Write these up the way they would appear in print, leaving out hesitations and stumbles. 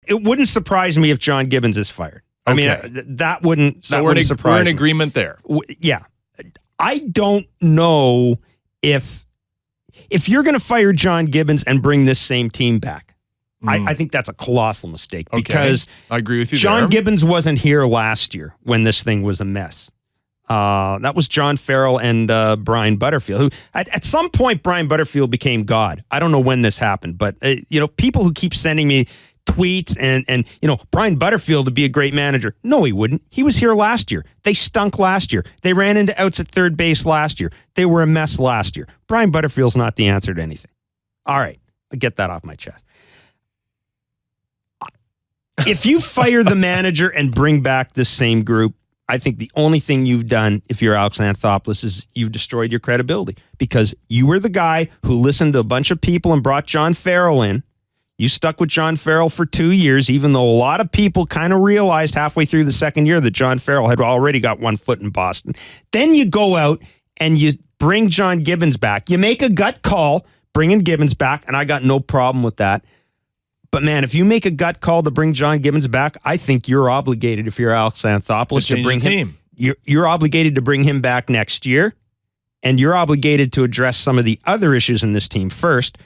it wouldn't surprise me if John Gibbons is fired. I mean, that wouldn't surprise me. We're in agreement there. Yeah. I don't know if you're going to fire John Gibbons and bring this same team back. I think that's a colossal mistake because I agree with you. John Gibbons wasn't here last year when this thing was a mess. That was John Farrell and Brian Butterfield. Who at some point Brian Butterfield became God. I don't know when this happened, but people who keep sending me tweets and Brian Butterfield would be a great manager. No, he wouldn't. He was here last year. They stunk last year. They ran into outs at third base last year. They were a mess last year. Brian Butterfield's not the answer to anything. All right, I get that off my chest. If you fire the manager and bring back this same group, I think the only thing you've done, if you're Alex Anthopoulos, is you've destroyed your credibility because you were the guy who listened to a bunch of people and brought John Farrell in. You stuck with John Farrell for 2 years, even though a lot of people kind of realized halfway through the second year that John Farrell had already got one foot in Boston. Then you go out and you bring John Gibbons back. You make a gut call, bringing Gibbons back, and I got no problem with that. But, man, if you make a gut call to bring John Gibbons back, I think you're obligated, if you're Alex Anthopoulos, to bring him. You're obligated to bring him back next year, and you're obligated to address some of the other issues in this team first.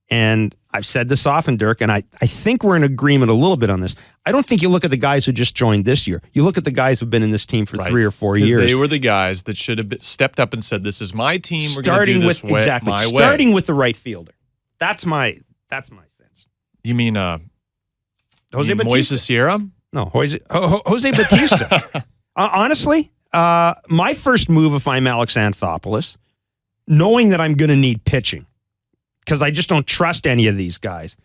And I've said this often, Dirk, and I think we're in agreement a little bit on this. I don't think you look at the guys who just joined this year. You look at the guys who've been in this team for 3 or 4 years. They were the guys that should have stepped up and said, this is my team. We're going to do this my way. Starting with the right fielder. That's my sense. You mean Jose Bautista? Moises Sierra? No, Jose Bautista. Honestly, my first move, if I'm Alex Anthopoulos, knowing that I'm going to need pitching, because I just don't trust any of these guys,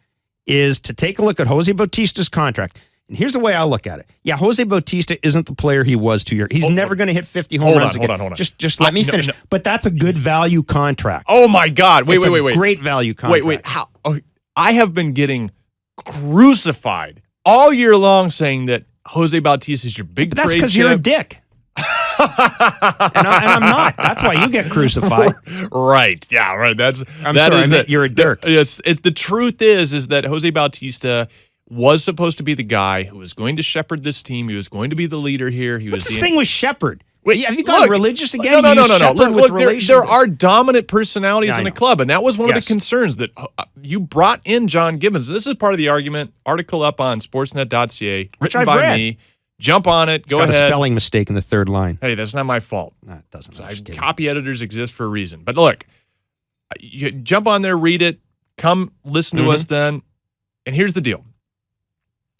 is to take a look at Jose Bautista's contract. And here's the way I look at it. Yeah, Jose Bautista isn't the player he was 2 years. He's never going to hit 50 home runs again. Hold on. Just let me finish. No. But that's a good value contract. Oh, my God. Wait. Great value contract. Wait. How? I have been getting crucified all year long saying that Jose Bautista is your big trade chip. That's because you're a dick. and I'm not. That's why you get crucified. Right. Yeah, right. I meant you're a dirt. The truth is that Jose Bautista was supposed to be the guy who was going to shepherd this team. He was going to be the leader here. What's this thing with shepherd? Wait, have you gone religious again? No. Look, there are dominant personalities in the club, and that was one of the concerns that you brought in John Gibbons. This is part of the argument. Article up on sportsnet.ca, written by me. Jump on it. Go ahead. Got a spelling mistake in the third line. Hey, that's not my fault. No, it doesn't. Copy editors exist for a reason. But look, you jump on there, read it, come listen to us then. And here's the deal.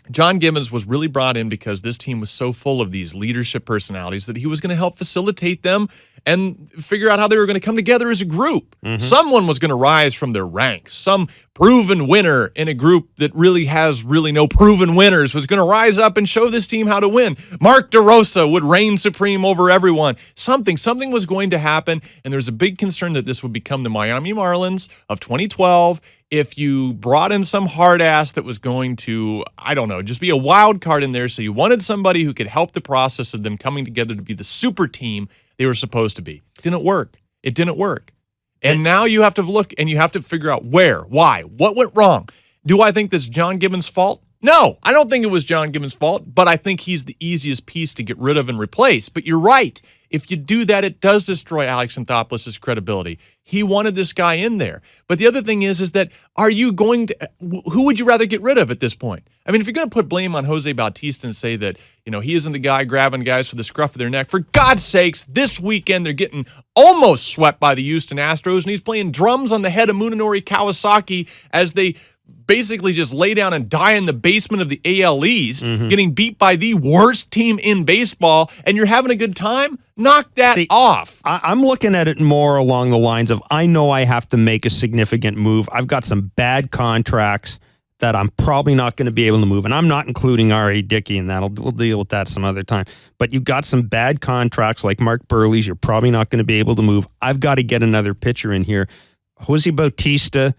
John Gibbons was really brought in because this team was so full of these leadership personalities that he was going to help facilitate them and figure out how they were going to come together as a group. Someone was going to rise from their ranks. Some proven winner in a group that has no proven winners was going to rise up and show this team how to win. Mark DeRosa would reign supreme over everyone. Something was going to happen, and there's a big concern that this would become the Miami Marlins of 2012 if you brought in some hard ass that was going to, I don't know, just be a wild card in there. So you wanted somebody who could help the process of them coming together to be the super team they were supposed to be. It didn't work. And now you have to look and you have to figure out where, why, what went wrong. Do I think that's John Gibbons' fault? No, I don't think it was John Gibbons' fault, but I think he's the easiest piece to get rid of and replace. But you're right. If you do that, it does destroy Alex Anthopoulos' credibility. He wanted this guy in there. But the other thing is that are you going to – who would you rather get rid of at this point? I mean, if you're going to put blame on Jose Bautista and say that, he isn't the guy grabbing guys for the scruff of their neck, for God's sakes, this weekend they're getting almost swept by the Houston Astros, and he's playing drums on the head of Munenori Kawasaki as they – basically just lay down and die in the basement of the AL East, getting beat by the worst team in baseball, and you're having a good time? Knock that off. I'm looking at it more along the lines of, I know I have to make a significant move. I've got some bad contracts that I'm probably not going to be able to move, and I'm not including R.A. Dickey in that. We'll deal with that some other time. But you've got some bad contracts like Mark Burley's. You're probably not going to be able to move. I've got to get another pitcher in here. Jose Bautista,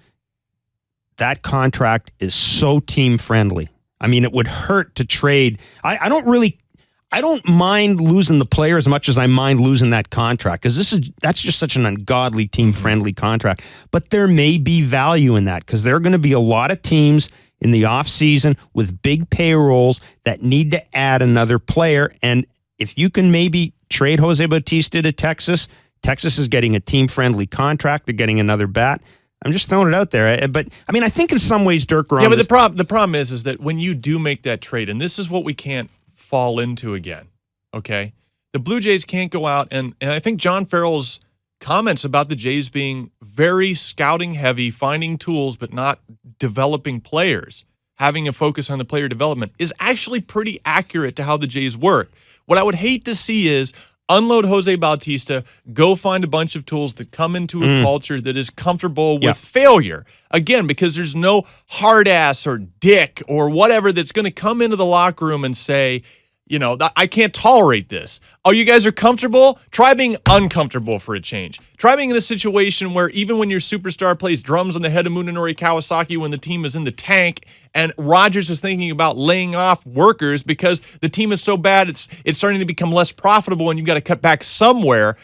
that contract is so team friendly. I mean, it would hurt to trade. I don't mind losing the player as much as I mind losing that contract, because that's just such an ungodly team friendly contract. But there may be value in that, because there are going to be a lot of teams in the offseason with big payrolls that need to add another player. And if you can maybe trade Jose Bautista to Texas, Texas is getting a team-friendly contract. They're getting another bat. I'm just throwing it out there. But, I mean, I think in some ways, Dirk, yeah, but the problem is that when you do make that trade, and this is what we can't fall into again, okay? The Blue Jays can't go out, and I think John Farrell's comments about the Jays being very scouting heavy, finding tools but not developing players, having a focus on the player development, is actually pretty accurate to how the Jays work. What I would hate to see is unload Jose Bautista, go find a bunch of tools that come into a culture that is comfortable with failure. Again, because there's no hard ass or dick or whatever that's going to come into the locker room and say, you know, I can't tolerate this. Oh, you guys are comfortable? Try being uncomfortable for a change. Try being in a situation where even when your superstar plays drums on the head of Munenori Kawasaki when the team is in the tank and Rodgers is thinking about laying off workers because the team is so bad it's starting to become less profitable and you've got to cut back somewhere.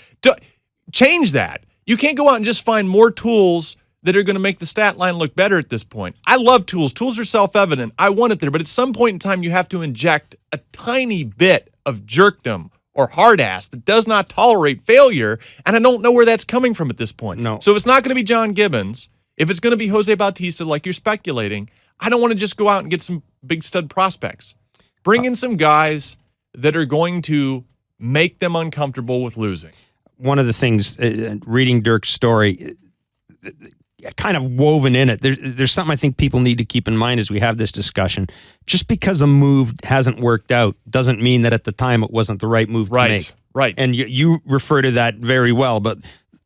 Change that. You can't go out and just find more tools that are going to make the stat line look better at this point. I love tools. Tools are self-evident. I want it there. But at some point in time, you have to inject a tiny bit of jerkdom or hard ass that does not tolerate failure. And I don't know where that's coming from at this point. No. So it's not going to be John Gibbons. If it's going to be Jose Bautista, like you're speculating, I don't want to just go out and get some big stud prospects. Bring in some guys that are going to make them uncomfortable with losing. One of the things, reading Dirk's story, kind of woven in it. There's something I think people need to keep in mind as we have this discussion. Just because a move hasn't worked out doesn't mean that at the time it wasn't the right move to make. Right. And you refer to that very well. But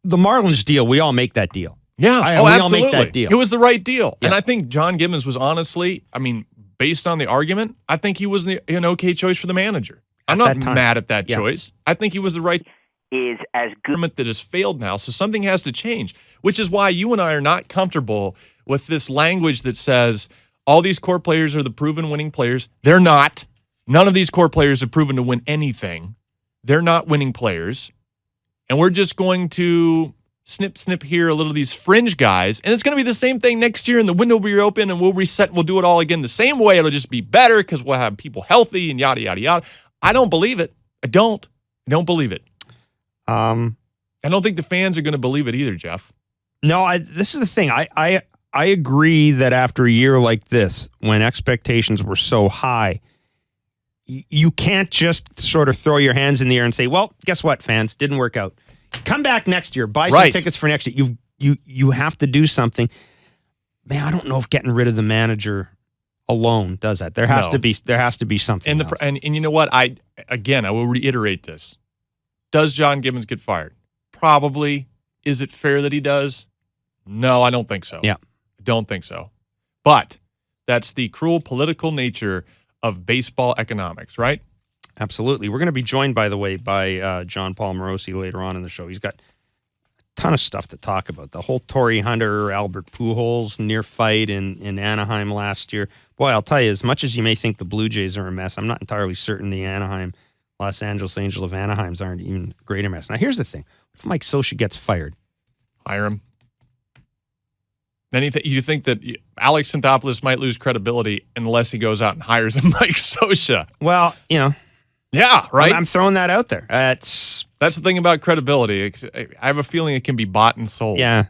the Marlins deal, we all make that deal. Yeah. We absolutely. all make that deal. It was the right deal. Yeah. And I think John Gibbons was honestly, I mean, based on the argument, I think he was an okay choice for the manager. I'm not mad at that choice. I think he was the right is as good that has failed now, so something has to change, which is why you and I are not comfortable with this language that says all these core players are the proven winning players. They're not. None of these core players have proven to win anything. They're not winning players. And we're just going to snip here a little of these fringe guys, and it's going to be the same thing next year, and the window will be open, and we'll reset, and we'll do it all again the same way. It'll just be better because we'll have people healthy and yada, yada, yada. I don't believe it. I don't believe it. I don't think the fans are going to believe it either, Jeff. No, this is the thing. I agree that after a year like this, when expectations were so high, you can't just sort of throw your hands in the air and say, well, guess what, fans? Didn't work out. Come back next year. Buy some tickets for next year. You have to do something. Man, I don't know if getting rid of the manager alone does that. There has to be something else. And you know what? I will reiterate this. Does John Gibbons get fired? Probably. Is it fair that he does? No, I don't think so. Yeah. I don't think so. But that's the cruel political nature of baseball economics, right? Absolutely. We're going to be joined, by the way, by John Paul Morosi later on in the show. He's got a ton of stuff to talk about. The whole Torrey Hunter, Albert Pujols near fight in Anaheim last year. Boy, I'll tell you, as much as you may think the Blue Jays are a mess, I'm not entirely certain the Los Angeles Angels of Anaheims aren't even a greater mess. Now, here's the thing. If Mike Scioscia gets fired, hire him. Then you think that Alex Anthopoulos might lose credibility unless he goes out and hires a Mike Scioscia. Well, yeah, right. I'm throwing that out there. That's the thing about credibility. I have a feeling it can be bought and sold. Yeah,